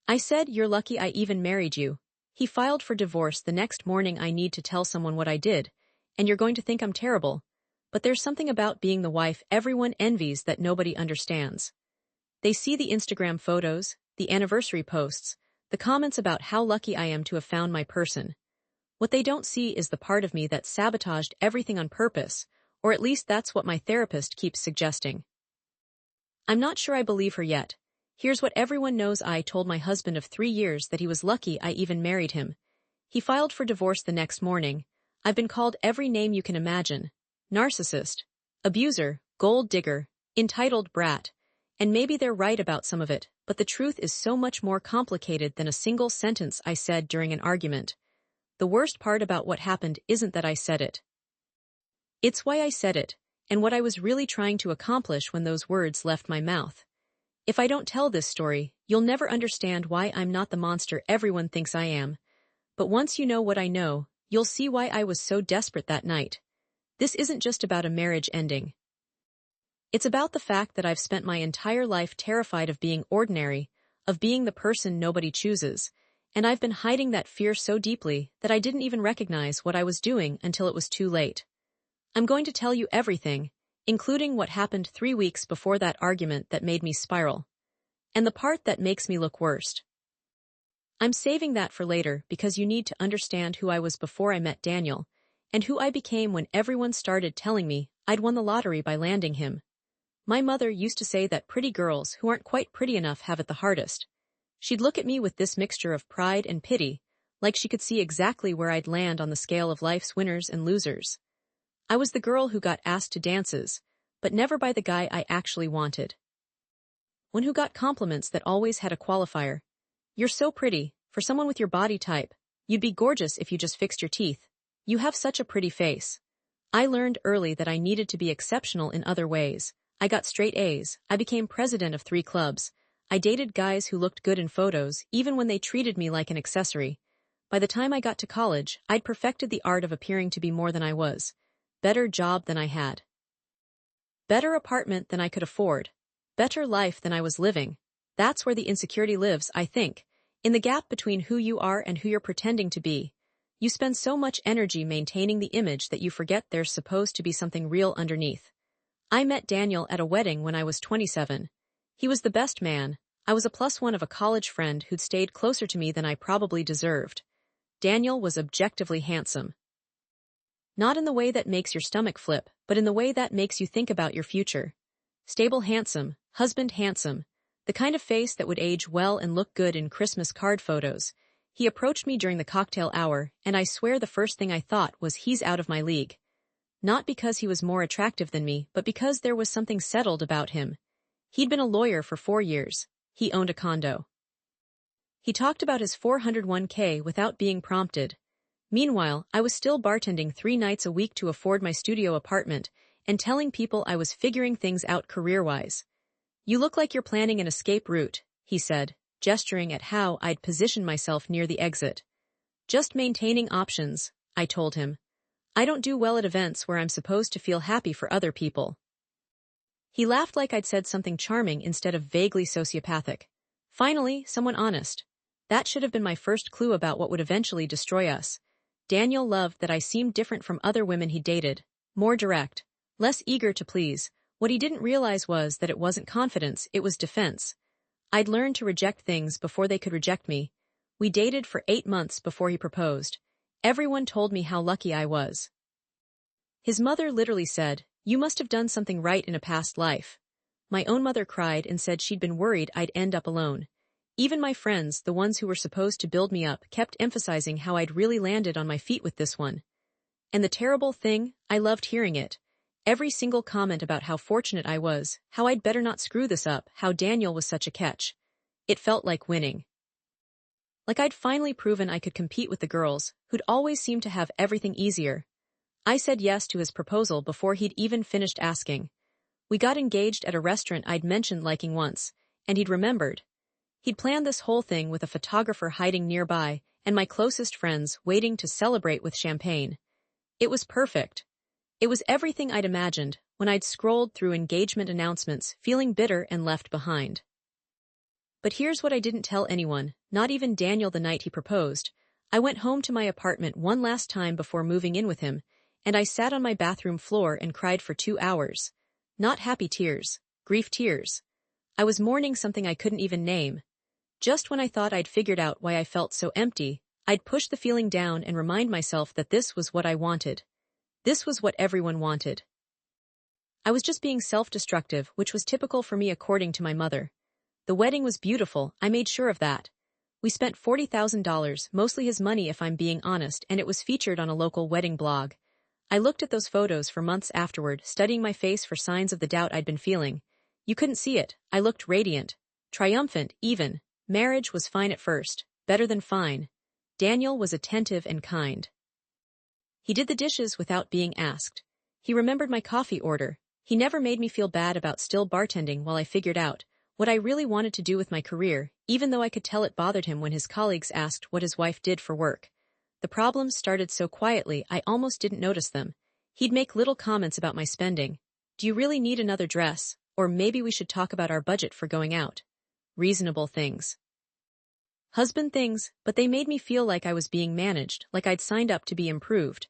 I said, "You're lucky I even married you." He filed for divorce the next morning. I need to tell someone what I did, and you're going to think I'm terrible. But there's something about being the wife everyone envies that nobody understands. They see the Instagram photos, the anniversary posts, the comments about how lucky I am to have found my person. What they don't see is the part of me that sabotaged everything on purpose, or at least that's what my therapist keeps suggesting. I'm not sure I believe her yet. Here's what everyone knows. I told my husband of 3 years that he was lucky I even married him. He filed for divorce the next morning. I've been called every name you can imagine. Narcissist, abuser, gold digger, entitled brat. And maybe they're right about some of it, but the truth is so much more complicated than a single sentence I said during an argument. The worst part about what happened isn't that I said it. It's why I said it, and what I was really trying to accomplish when those words left my mouth. If I don't tell this story, you'll never understand why I'm not the monster everyone thinks I am. But once you know what I know, you'll see why I was so desperate that night. This isn't just about a marriage ending. It's about the fact that I've spent my entire life terrified of being ordinary, of being the person nobody chooses, and I've been hiding that fear so deeply that I didn't even recognize what I was doing until it was too late. I'm going to tell you everything, including what happened 3 weeks before that argument that made me spiral. And the part that makes me look worst. I'm saving that for later because you need to understand who I was before I met Daniel, and who I became when everyone started telling me I'd won the lottery by landing him. My mother used to say that pretty girls who aren't quite pretty enough have it the hardest. She'd look at me with this mixture of pride and pity, like she could see exactly where I'd land on the scale of life's winners and losers. I was the girl who got asked to dances, but never by the guy I actually wanted. One who got compliments that always had a qualifier. "You're so pretty, for someone with your body type. You'd be gorgeous if you just fixed your teeth. You have such a pretty face." I learned early that I needed to be exceptional in other ways. I got straight A's, I became president of 3 clubs, I dated guys who looked good in photos, even when they treated me like an accessory. By the time I got to college, I'd perfected the art of appearing to be more than I was. Better job than I had. Better apartment than I could afford. Better life than I was living. That's where the insecurity lives, I think, in the gap between who you are and who you're pretending to be. You spend so much energy maintaining the image that you forget there's supposed to be something real underneath. I met Daniel at a wedding when I was 27. He was the best man. I was a +1 of a college friend who'd stayed closer to me than I probably deserved. Daniel was objectively handsome. Not in the way that makes your stomach flip, but in the way that makes you think about your future. Stable handsome, husband handsome, the kind of face that would age well and look good in Christmas card photos. He approached me during the cocktail hour, and I swear the first thing I thought was he's out of my league. Not because he was more attractive than me, but because there was something settled about him. He'd been a lawyer for 4 years. He owned a condo. He talked about his 401k without being prompted. Meanwhile, I was still bartending 3 nights a week to afford my studio apartment and telling people I was figuring things out career-wise. "You look like you're planning an escape route," he said, gesturing at how I'd positioned myself near the exit. "Just maintaining options," I told him. "I don't do well at events where I'm supposed to feel happy for other people." He laughed like I'd said something charming instead of vaguely sociopathic. Finally, someone honest. That should have been my first clue about what would eventually destroy us. Daniel loved that I seemed different from other women he dated. More direct. Less eager to please. What he didn't realize was that it wasn't confidence, it was defense. I'd learned to reject things before they could reject me. We dated for 8 months before he proposed. Everyone told me how lucky I was. His mother literally said, "You must have done something right in a past life." My own mother cried and said she'd been worried I'd end up alone. Even my friends, the ones who were supposed to build me up, kept emphasizing how I'd really landed on my feet with this one. And the terrible thing, I loved hearing it. Every single comment about how fortunate I was, how I'd better not screw this up, how Daniel was such a catch. It felt like winning. Like I'd finally proven I could compete with the girls, who'd always seemed to have everything easier. I said yes to his proposal before he'd even finished asking. We got engaged at a restaurant I'd mentioned liking once, and he'd remembered. He'd planned this whole thing with a photographer hiding nearby, and my closest friends waiting to celebrate with champagne. It was perfect. It was everything I'd imagined when I'd scrolled through engagement announcements, feeling bitter and left behind. But here's what I didn't tell anyone, not even Daniel the night he proposed. I went home to my apartment one last time before moving in with him, and I sat on my bathroom floor and cried for 2 hours. Not happy tears, grief tears. I was mourning something I couldn't even name. Just when I thought I'd figured out why I felt so empty, I'd push the feeling down and remind myself that this was what I wanted. This was what everyone wanted. I was just being self-destructive, which was typical for me according to my mother. The wedding was beautiful, I made sure of that. We spent $40,000, mostly his money if I'm being honest, and it was featured on a local wedding blog. I looked at those photos for months afterward, studying my face for signs of the doubt I'd been feeling. You couldn't see it. I looked radiant. Triumphant, even. Marriage was fine at first. Better than fine. Daniel was attentive and kind. He did the dishes without being asked. He remembered my coffee order. He never made me feel bad about still bartending while I figured out what I really wanted to do with my career, even though I could tell it bothered him when his colleagues asked what his wife did for work. The problems started so quietly I almost didn't notice them. He'd make little comments about my spending. Do you really need another dress? Or maybe we should talk about our budget for going out. Reasonable things. Husband things, but they made me feel like I was being managed, like I'd signed up to be improved.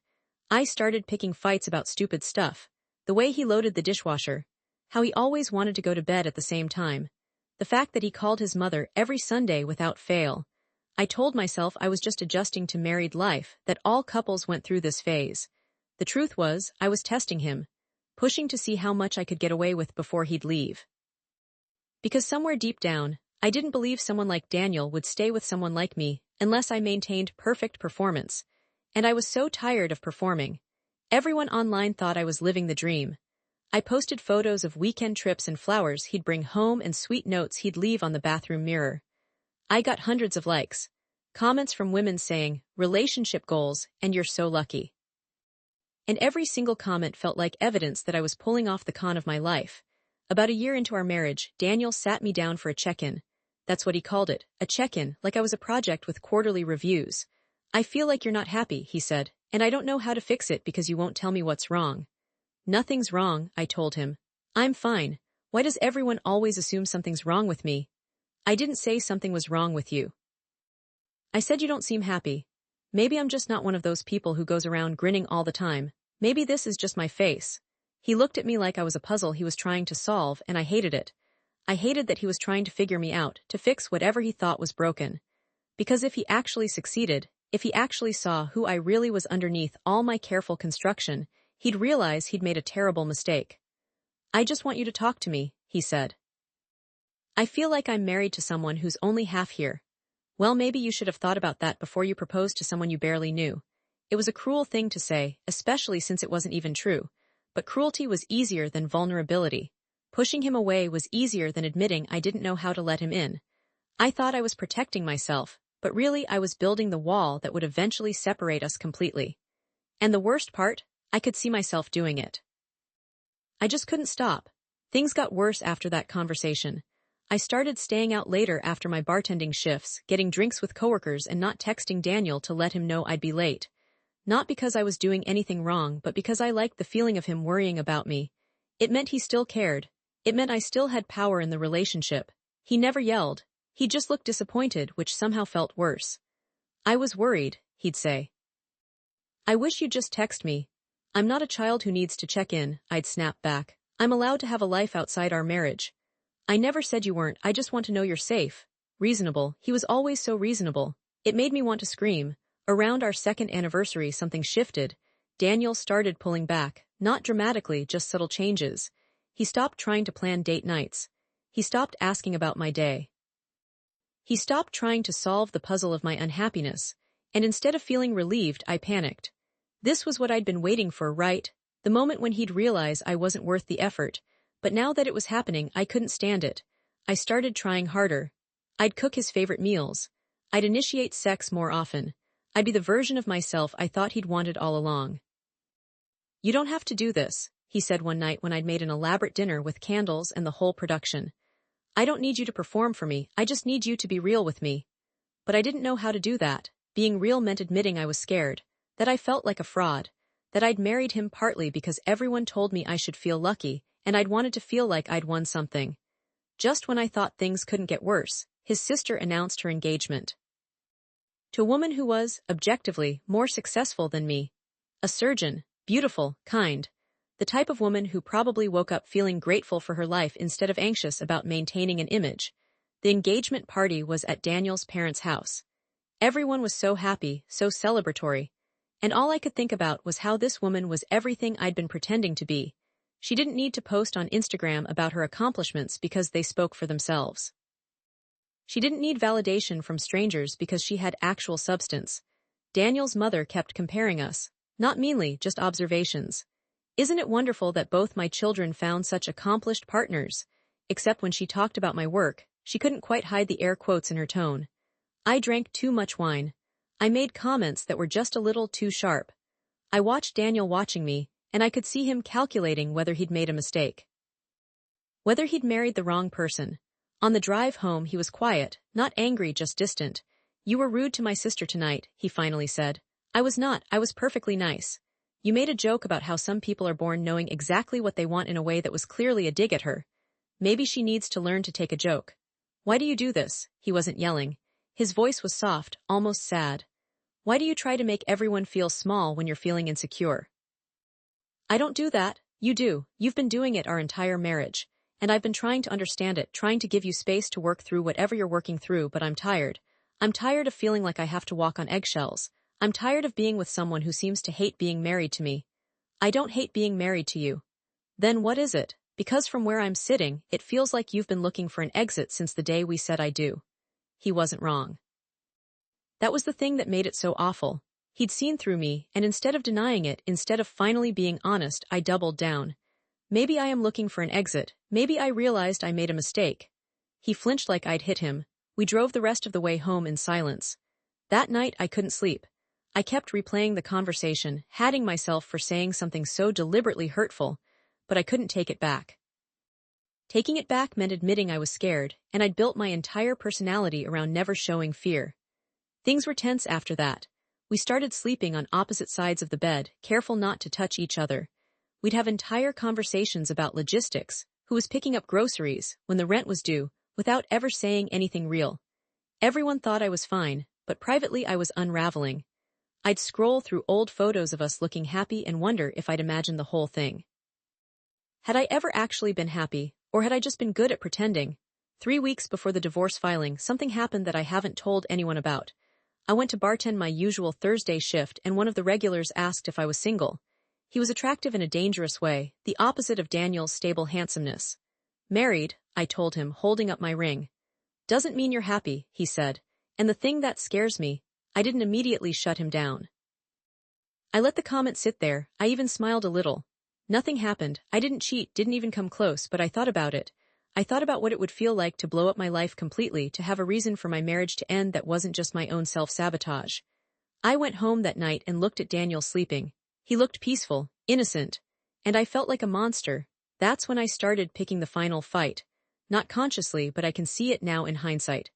I started picking fights about stupid stuff. The way he loaded the dishwasher. How he always wanted to go to bed at the same time. The fact that he called his mother every Sunday without fail. I told myself I was just adjusting to married life, that all couples went through this phase. The truth was, I was testing him. Pushing to see how much I could get away with before he'd leave. Because somewhere deep down, I didn't believe someone like Daniel would stay with someone like me unless I maintained perfect performance. And I was so tired of performing. Everyone online thought I was living the dream. I posted photos of weekend trips and flowers he'd bring home and sweet notes he'd leave on the bathroom mirror. I got hundreds of likes. Comments from women saying, relationship goals, and you're so lucky. And every single comment felt like evidence that I was pulling off the con of my life. About a year into our marriage, Daniel sat me down for a check-in. That's what he called it, a check-in, like I was a project with quarterly reviews. I feel like you're not happy, he said, and I don't know how to fix it because you won't tell me what's wrong. Nothing's wrong, I told him. I'm fine. Why does everyone always assume something's wrong with me? I didn't say something was wrong with you. I said you don't seem happy. Maybe I'm just not one of those people who goes around grinning all the time. Maybe this is just my face. He looked at me like I was a puzzle he was trying to solve, and I hated it. I hated that he was trying to figure me out, to fix whatever he thought was broken. Because if he actually succeeded, if he actually saw who I really was underneath all my careful construction, he'd realize he'd made a terrible mistake. I just want you to talk to me, he said. I feel like I'm married to someone who's only half here. Well, maybe you should have thought about that before you proposed to someone you barely knew. It was a cruel thing to say, especially since it wasn't even true. But cruelty was easier than vulnerability. Pushing him away was easier than admitting I didn't know how to let him in. I thought I was protecting myself, but really I was building the wall that would eventually separate us completely. And the worst part? I could see myself doing it. I just couldn't stop. Things got worse after that conversation. I started staying out later after my bartending shifts, getting drinks with coworkers and not texting Daniel to let him know I'd be late. Not because I was doing anything wrong, but because I liked the feeling of him worrying about me. It meant he still cared. It meant I still had power in the relationship. He never yelled. He just looked disappointed, which somehow felt worse. I was worried, he'd say. I wish you'd just text me. I'm not a child who needs to check in, I'd snap back. I'm allowed to have a life outside our marriage. I never said you weren't, I just want to know you're safe. Reasonable, he was always so reasonable. It made me want to scream. Around our second anniversary something shifted. Daniel started pulling back, not dramatically, just subtle changes. He stopped trying to plan date nights. He stopped asking about my day. He stopped trying to solve the puzzle of my unhappiness, and instead of feeling relieved, I panicked. This was what I'd been waiting for, right? The moment when he'd realize I wasn't worth the effort. But now that it was happening, I couldn't stand it. I started trying harder. I'd cook his favorite meals. I'd initiate sex more often. I'd be the version of myself I thought he'd wanted all along. You don't have to do this, he said one night when I'd made an elaborate dinner with candles and the whole production. I don't need you to perform for me, I just need you to be real with me. But I didn't know how to do that. Being real meant admitting I was scared, that I felt like a fraud, that I'd married him partly because everyone told me I should feel lucky, and I'd wanted to feel like I'd won something. Just when I thought things couldn't get worse, his sister announced her engagement to a woman who was, objectively, more successful than me. A surgeon, beautiful, kind. The type of woman who probably woke up feeling grateful for her life instead of anxious about maintaining an image. The engagement party was at Daniel's parents' house. Everyone was so happy, so celebratory. And all I could think about was how this woman was everything I'd been pretending to be. She didn't need to post on Instagram about her accomplishments because they spoke for themselves. She didn't need validation from strangers because she had actual substance. Daniel's mother kept comparing us. Not meanly, just observations. Isn't it wonderful that both my children found such accomplished partners? Except when she talked about my work, she couldn't quite hide the air quotes in her tone. I drank too much wine. I made comments that were just a little too sharp. I watched Daniel watching me, and I could see him calculating whether he'd made a mistake. Whether he'd married the wrong person. On the drive home he was quiet, not angry, just distant. "You were rude to my sister tonight," he finally said. "I was not, I was perfectly nice. You made a joke about how some people are born knowing exactly what they want in a way that was clearly a dig at her. Maybe she needs to learn to take a joke." "Why do you do this?" He wasn't yelling. His voice was soft, almost sad. "Why do you try to make everyone feel small when you're feeling insecure?" "I don't do that. You do. You've been doing it our entire marriage. And I've been trying to understand it, trying to give you space to work through whatever you're working through, but I'm tired. I'm tired of feeling like I have to walk on eggshells. I'm tired of being with someone who seems to hate being married to me." "I don't hate being married to you." "Then what is it? Because from where I'm sitting, it feels like you've been looking for an exit since the day we said I do." He wasn't wrong. That was the thing that made it so awful. He'd seen through me, and instead of denying it, instead of finally being honest, I doubled down. "Maybe I am looking for an exit. Maybe I realized I made a mistake." He flinched like I'd hit him. We drove the rest of the way home in silence. That night I couldn't sleep. I kept replaying the conversation, hating myself for saying something so deliberately hurtful, but I couldn't take it back. Taking it back meant admitting I was scared, and I'd built my entire personality around never showing fear. Things were tense after that. We started sleeping on opposite sides of the bed, careful not to touch each other. We'd have entire conversations about logistics, who was picking up groceries, when the rent was due, without ever saying anything real. Everyone thought I was fine, but privately I was unraveling. I'd scroll through old photos of us looking happy and wonder if I'd imagined the whole thing. Had I ever actually been happy, or had I just been good at pretending? 3 weeks before the divorce filing, something happened that I haven't told anyone about. I went to bartend my usual Thursday shift, and one of the regulars asked if I was single. He was attractive in a dangerous way, the opposite of Daniel's stable handsomeness. "Married," I told him, holding up my ring. "Doesn't mean you're happy," he said. And the thing that scares me, I didn't immediately shut him down. I let the comment sit there. I even smiled a little. Nothing happened. I didn't cheat, didn't even come close, but I thought about it. I thought about what it would feel like to blow up my life completely, to have a reason for my marriage to end that wasn't just my own self-sabotage. I went home that night and looked at Daniel sleeping. He looked peaceful, innocent, and I felt like a monster. That's when I started picking the final fight. Not consciously, but I can see it now in hindsight.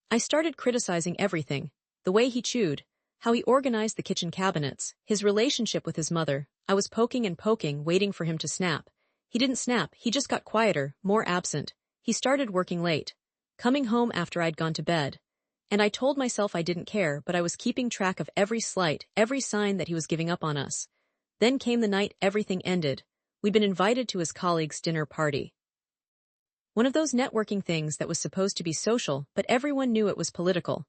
I started criticizing everything. The way he chewed, how he organized the kitchen cabinets, his relationship with his mother. I was poking and poking, waiting for him to snap. He didn't snap, he just got quieter, more absent. He started working late, coming home after I'd gone to bed. And I told myself I didn't care, but I was keeping track of every slight, every sign that he was giving up on us. Then came the night everything ended. We'd been invited to his colleague's dinner party. One of those networking things that was supposed to be social, but everyone knew it was political.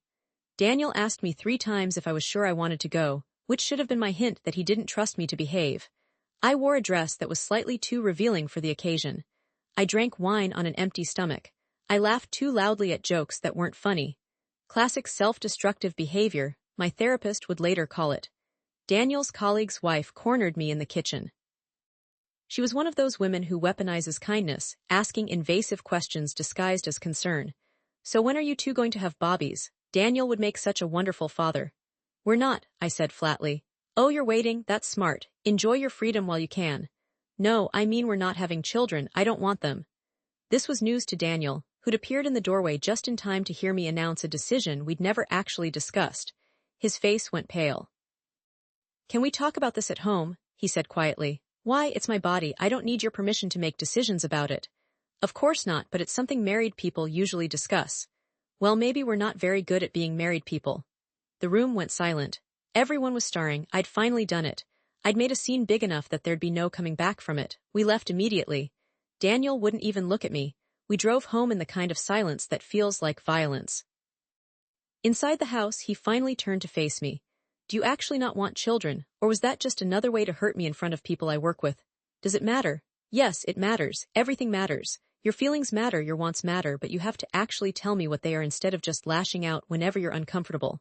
Daniel asked me 3 times if I was sure I wanted to go, which should have been my hint that he didn't trust me to behave. I wore a dress that was slightly too revealing for the occasion. I drank wine on an empty stomach. I laughed too loudly at jokes that weren't funny. Classic self-destructive behavior, my therapist would later call it. Daniel's colleague's wife cornered me in the kitchen. She was one of those women who weaponizes kindness, asking invasive questions disguised as concern. "So when are you two going to have Bobbies? Daniel would make such a wonderful father." "We're not," I said flatly. "Oh, you're waiting, that's smart. Enjoy your freedom while you can." "No, I mean we're not having children, I don't want them." This was news to Daniel, who'd appeared in the doorway just in time to hear me announce a decision we'd never actually discussed. His face went pale. "Can we talk about this at home?" he said quietly. "Why, it's my body, I don't need your permission to make decisions about it." Of course not, but it's something married people usually discuss. Well, maybe we're not very good at being married people. The room went silent. Everyone was staring. I'd finally done it. I'd made a scene big enough that there'd be no coming back from it. We left immediately. Daniel wouldn't even look at me. We drove home in the kind of silence that feels like violence. Inside the house, he finally turned to face me. Do you actually not want children, or was that just another way to hurt me in front of people I work with? Does it matter? Yes, it matters. Everything matters. Your feelings matter, your wants matter, but you have to actually tell me what they are instead of just lashing out whenever you're uncomfortable.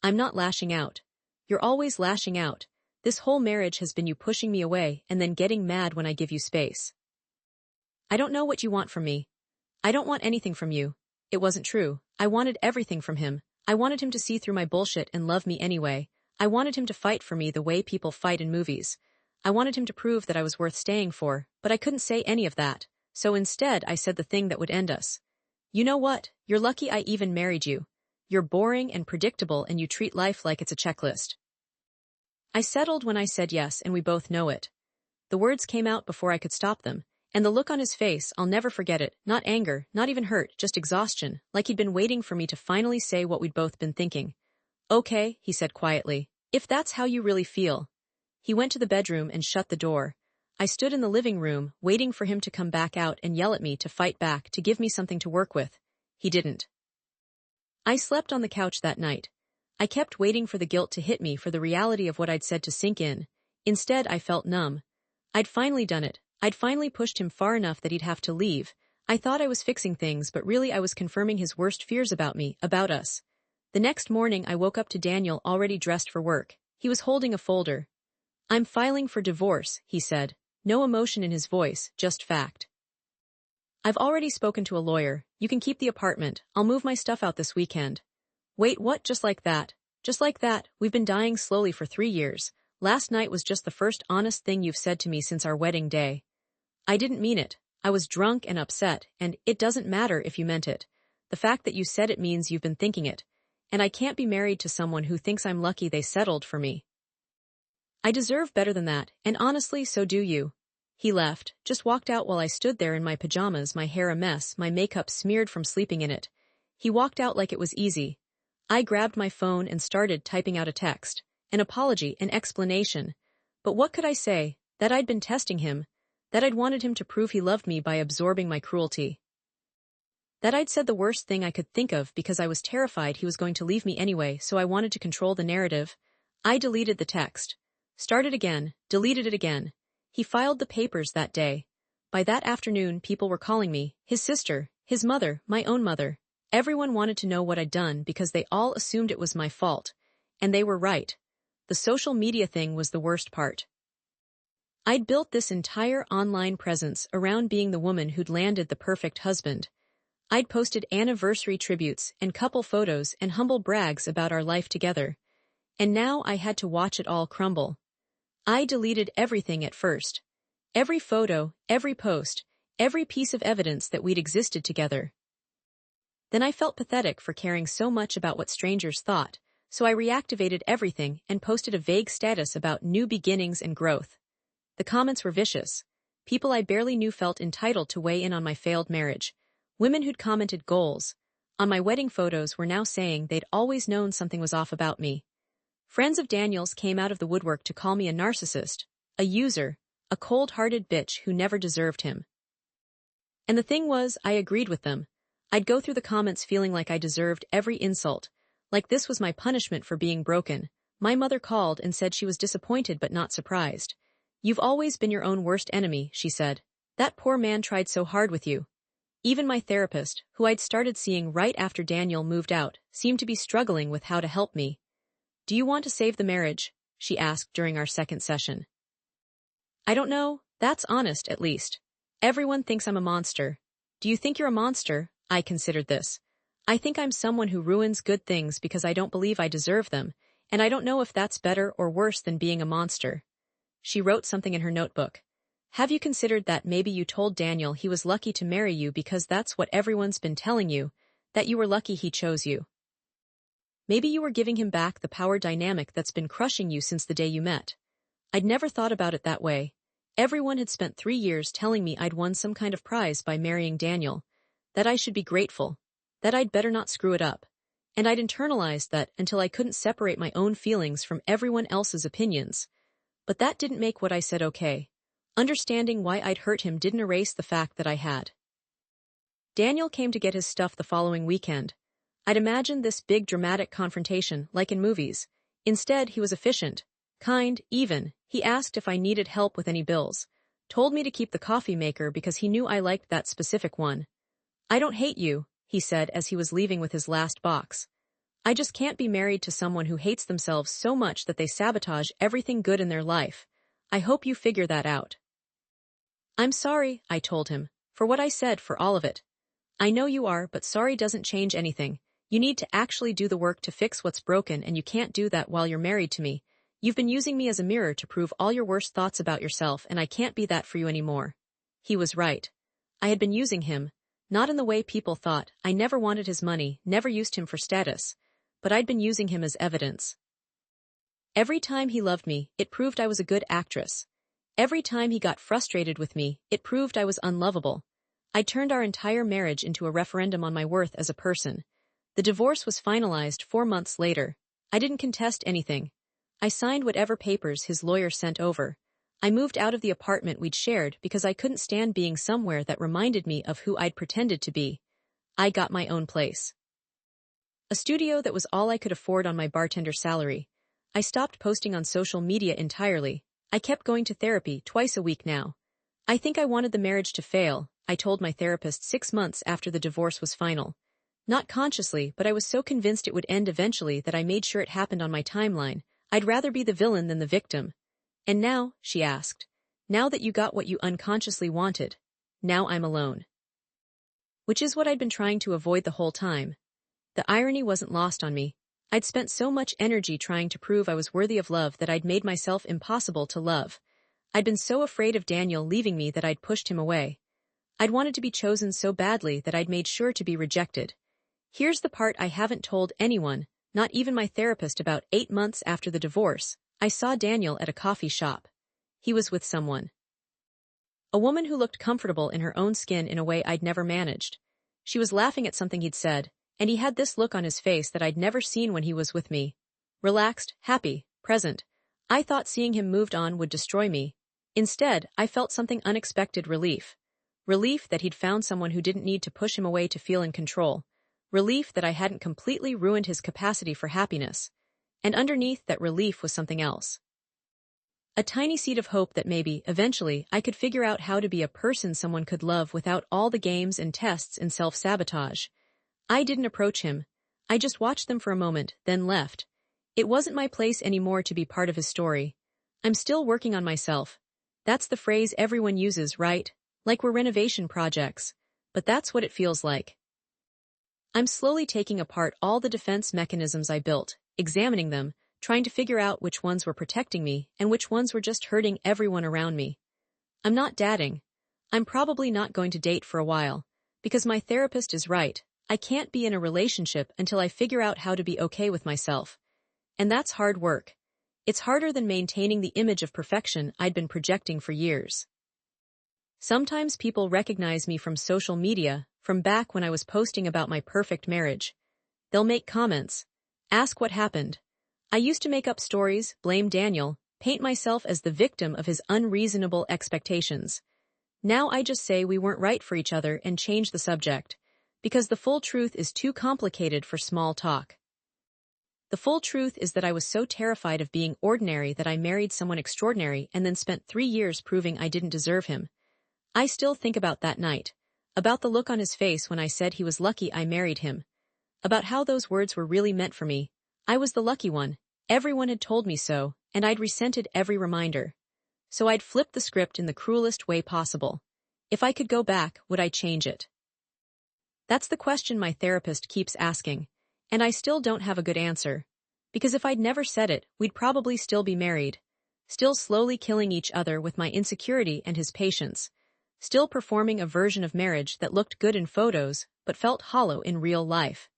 I'm not lashing out. You're always lashing out. This whole marriage has been you pushing me away and then getting mad when I give you space. I don't know what you want from me. I don't want anything from you. It wasn't true. I wanted everything from him. I wanted him to see through my bullshit and love me anyway. I wanted him to fight for me the way people fight in movies. I wanted him to prove that I was worth staying for, but I couldn't say any of that. So instead, I said the thing that would end us. You know what? You're lucky I even married you. You're boring and predictable and you treat life like it's a checklist. I settled when I said yes, and we both know it. The words came out before I could stop them, and the look on his face, I'll never forget it. Not anger, not even hurt, just exhaustion, like he'd been waiting for me to finally say what we'd both been thinking. Okay, he said quietly. If that's how you really feel. He went to the bedroom and shut the door. I stood in the living room, waiting for him to come back out and yell at me to fight back, to give me something to work with. He didn't. I slept on the couch that night. I kept waiting for the guilt to hit me, for the reality of what I'd said to sink in. Instead, I felt numb. I'd finally done it. I'd finally pushed him far enough that he'd have to leave. I thought I was fixing things, but really I was confirming his worst fears about me, about us. The next morning, I woke up to Daniel already dressed for work. He was holding a folder. I'm filing for divorce, he said. No emotion in his voice, just fact. I've already spoken to a lawyer. You can keep the apartment. I'll move my stuff out this weekend. Wait, what? Just like that? Just like that? We've been dying slowly for 3 years. Last night was just the first honest thing you've said to me since our wedding day. I didn't mean it. I was drunk and upset, and it doesn't matter if you meant it. The fact that you said it means you've been thinking it. And I can't be married to someone who thinks I'm lucky they settled for me. I deserve better than that, and honestly, so do you. He left, just walked out while I stood there in my pajamas, my hair a mess, my makeup smeared from sleeping in it. He walked out like it was easy. I grabbed my phone and started typing out a text, an apology, an explanation. But what could I say? That I'd been testing him, that I'd wanted him to prove he loved me by absorbing my cruelty. That I'd said the worst thing I could think of because I was terrified he was going to leave me anyway, so I wanted to control the narrative. I deleted the text. Started again, deleted it again. He filed the papers that day. By that afternoon, people were calling me, his sister, his mother, my own mother. Everyone wanted to know what I'd done because they all assumed it was my fault. And they were right. The social media thing was the worst part. I'd built this entire online presence around being the woman who'd landed the perfect husband. I'd posted anniversary tributes and couple photos and humble brags about our life together. And now I had to watch it all crumble. I deleted everything at first. Every photo, every post, every piece of evidence that we'd existed together. Then I felt pathetic for caring so much about what strangers thought, so I reactivated everything and posted a vague status about new beginnings and growth. The comments were vicious. People I barely knew felt entitled to weigh in on my failed marriage. Women who'd commented goals on my wedding photos were now saying they'd always known something was off about me. Friends of Daniel's came out of the woodwork to call me a narcissist, a user, a cold-hearted bitch who never deserved him. And the thing was, I agreed with them. I'd go through the comments feeling like I deserved every insult, like this was my punishment for being broken. My mother called and said she was disappointed but not surprised. You've always been your own worst enemy, she said. That poor man tried so hard with you. Even my therapist, who I'd started seeing right after Daniel moved out, seemed to be struggling with how to help me. Do you want to save the marriage? She asked during our second session. I don't know. That's honest, at least. Everyone thinks I'm a monster. Do you think you're a monster? I considered this. I think I'm someone who ruins good things because I don't believe I deserve them, and I don't know if that's better or worse than being a monster. She wrote something in her notebook. Have you considered that maybe you told Daniel he was lucky to marry you because that's what everyone's been telling you, that you were lucky he chose you? Maybe you were giving him back the power dynamic that's been crushing you since the day you met. I'd never thought about it that way. Everyone had spent 3 years telling me I'd won some kind of prize by marrying Daniel, that I should be grateful, that I'd better not screw it up. And I'd internalized that until I couldn't separate my own feelings from everyone else's opinions. But that didn't make what I said okay. Understanding why I'd hurt him didn't erase the fact that I had. Daniel came to get his stuff the following weekend. I'd imagined this big dramatic confrontation, like in movies. Instead, he was efficient, kind, even. He asked if I needed help with any bills. Told me to keep the coffee maker because he knew I liked that specific one. I don't hate you, he said as he was leaving with his last box. I just can't be married to someone who hates themselves so much that they sabotage everything good in their life. I hope you figure that out. I'm sorry, I told him, for what I said, for all of it. I know you are, but sorry doesn't change anything. You need to actually do the work to fix what's broken, and you can't do that while you're married to me. You've been using me as a mirror to prove all your worst thoughts about yourself, and I can't be that for you anymore. He was right. I had been using him, not in the way people thought. I never wanted his money, never used him for status. But I'd been using him as evidence. Every time he loved me, it proved I was a good actress. Every time he got frustrated with me, it proved I was unlovable. I turned our entire marriage into a referendum on my worth as a person. The divorce was finalized 4 months later. I didn't contest anything. I signed whatever papers his lawyer sent over. I moved out of the apartment we'd shared because I couldn't stand being somewhere that reminded me of who I'd pretended to be. I got my own place. A studio that was all I could afford on my bartender salary. I stopped posting on social media entirely. I kept going to therapy twice a week now. I think I wanted the marriage to fail, I told my therapist 6 months after the divorce was final. Not consciously, but I was so convinced it would end eventually that I made sure it happened on my timeline. I'd rather be the villain than the victim. And now, she asked, now that you got what you unconsciously wanted, now I'm alone. Which is what I'd been trying to avoid the whole time. The irony wasn't lost on me. I'd spent so much energy trying to prove I was worthy of love that I'd made myself impossible to love. I'd been so afraid of Daniel leaving me that I'd pushed him away. I'd wanted to be chosen so badly that I'd made sure to be rejected. Here's the part I haven't told anyone, not even my therapist. About 8 months after the divorce, I saw Daniel at a coffee shop. He was with someone. A woman who looked comfortable in her own skin in a way I'd never managed. She was laughing at something he'd said, and he had this look on his face that I'd never seen when he was with me. Relaxed, happy, present. I thought seeing him moved on would destroy me. Instead, I felt something unexpected: relief. Relief that he'd found someone who didn't need to push him away to feel in control. Relief that I hadn't completely ruined his capacity for happiness. And underneath that relief was something else. A tiny seed of hope that maybe, eventually, I could figure out how to be a person someone could love without all the games and tests and self-sabotage. I didn't approach him. I just watched them for a moment, then left. It wasn't my place anymore to be part of his story. I'm still working on myself. That's the phrase everyone uses, right? Like we're renovation projects. But that's what it feels like. I'm slowly taking apart all the defense mechanisms I built, examining them, trying to figure out which ones were protecting me and which ones were just hurting everyone around me. I'm not dating. I'm probably not going to date for a while. Because my therapist is right. I can't be in a relationship until I figure out how to be okay with myself. And that's hard work. It's harder than maintaining the image of perfection I'd been projecting for years. Sometimes people recognize me from social media, from back when I was posting about my perfect marriage. They'll make comments, ask what happened. I used to make up stories, blame Daniel, paint myself as the victim of his unreasonable expectations. Now I just say we weren't right for each other and change the subject. Because the full truth is too complicated for small talk. The full truth is that I was so terrified of being ordinary that I married someone extraordinary and then spent 3 years proving I didn't deserve him. I still think about that night. About the look on his face when I said he was lucky I married him. About how those words were really meant for me. I was the lucky one. Everyone had told me so, and I'd resented every reminder. So I'd flipped the script in the cruelest way possible. If I could go back, would I change it? That's the question my therapist keeps asking, and I still don't have a good answer. Because if I'd never said it, we'd probably still be married. Still slowly killing each other with my insecurity and his patience. Still performing a version of marriage that looked good in photos, but felt hollow in real life.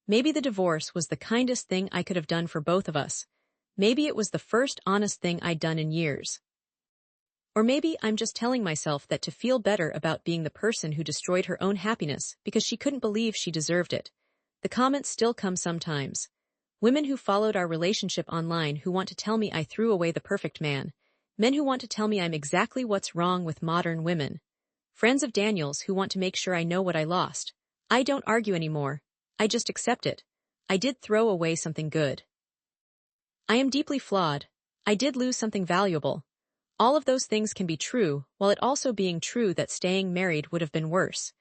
Maybe the divorce was the kindest thing I could have done for both of us. Maybe it was the first honest thing I'd done in years. Or maybe I'm just telling myself that to feel better about being the person who destroyed her own happiness because she couldn't believe she deserved it. The comments still come sometimes. Women who followed our relationship online who want to tell me I threw away the perfect man. Men who want to tell me I'm exactly what's wrong with modern women. Friends of Daniel's who want to make sure I know what I lost. I don't argue anymore. I just accept it. I did throw away something good. I am deeply flawed. I did lose something valuable. All of those things can be true, while it also being true that staying married would have been worse.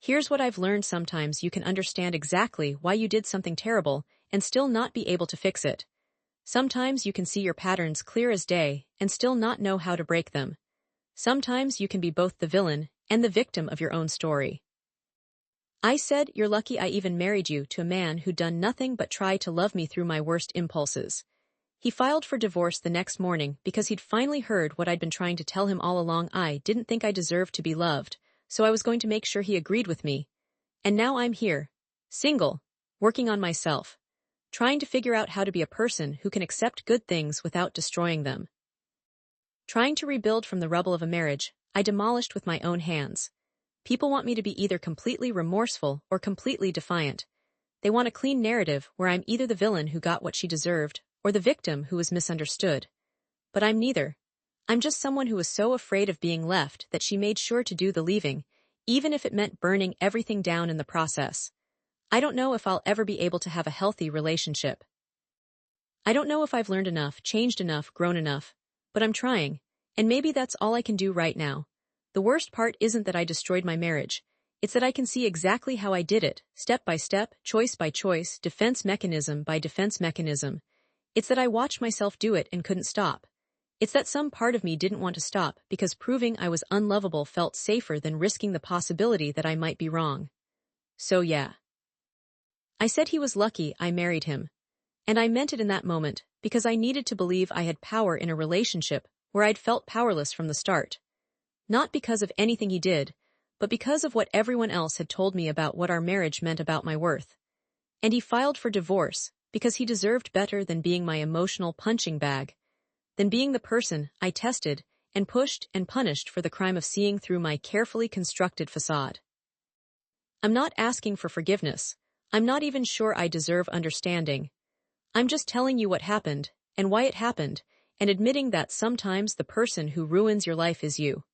Here's what I've learned: sometimes you can understand exactly why you did something terrible and still not be able to fix it. Sometimes you can see your patterns clear as day and still not know how to break them. Sometimes you can be both the villain and the victim of your own story. I said, "You're lucky I even married you," to a man who'd done nothing but try to love me through my worst impulses. He filed for divorce the next morning because he'd finally heard what I'd been trying to tell him all along. I didn't think I deserved to be loved, so I was going to make sure he agreed with me. And now I'm here, single, working on myself, trying to figure out how to be a person who can accept good things without destroying them. Trying to rebuild from the rubble of a marriage I demolished with my own hands. People want me to be either completely remorseful or completely defiant. They want a clean narrative where I'm either the villain who got what she deserved or the victim who was misunderstood. But I'm neither. I'm just someone who was so afraid of being left that she made sure to do the leaving, even if it meant burning everything down in the process. I don't know if I'll ever be able to have a healthy relationship. I don't know if I've learned enough, changed enough, grown enough, but I'm trying, and maybe that's all I can do right now. The worst part isn't that I destroyed my marriage. It's that I can see exactly how I did it, step by step, choice by choice, defense mechanism by defense mechanism. It's that I watched myself do it and couldn't stop. It's that some part of me didn't want to stop because proving I was unlovable felt safer than risking the possibility that I might be wrong. So yeah. I said he was lucky I married him. And I meant it in that moment because I needed to believe I had power in a relationship where I'd felt powerless from the start. Not because of anything he did, but because of what everyone else had told me about what our marriage meant about my worth. And he filed for divorce because he deserved better than being my emotional punching bag, than being the person I tested and pushed and punished for the crime of seeing through my carefully constructed facade. I'm not asking for forgiveness. I'm not even sure I deserve understanding. I'm just telling you what happened and why it happened, and admitting that sometimes the person who ruins your life is you.